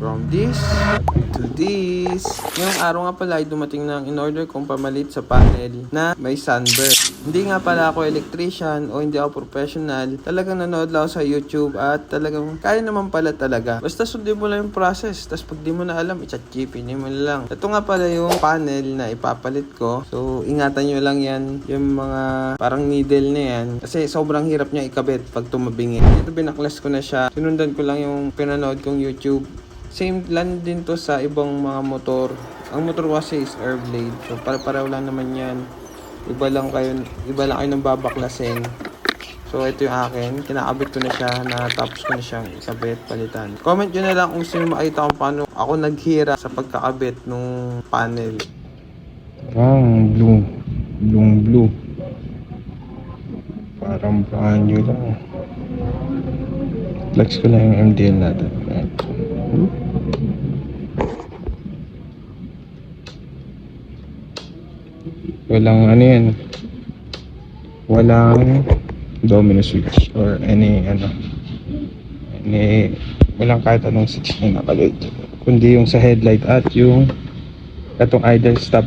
from this to this. Ngayong araw nga pala ay dumating na ang in-order kong pamalit sa panel na may sunburn. Hindi nga pala ako electrician o hindi ako professional. Talagang nanood lang ako sa YouTube at talagang kaya naman pala talaga. Basta sundin mo lang yung process. Tapos pag di mo na alam, i-chat GPT mo lang. Ito nga pala yung panel na ipapalit ko. So, ingatan nyo lang yan. Yung mga parang needle na yan. Kasi sobrang hirap niya ikabit pag tumabingin. Ito binaklas ko na siya. Sinundan ko lang yung pinanood kong YouTube. Same lang din to sa ibang mga motor. Ang motor kasi is air blade. So, para-pareho lang naman yan. Iba lang kayo ng babaklasin. So, ito yung akin. Kinakabit ko na siya. Natapos ko na siyang ikabit, palitan. Comment nyo na lang kung gusto nyo makita kung paano ako naghira sa pagkakabit nung panel. Parang blue. Parang brand new lang. Flex ko lang yung MDL natin. Walang ano yan. Walang domino switch or walang kahit anong switch na nakaload. Kundi yung sa headlight at yung itong idle stop.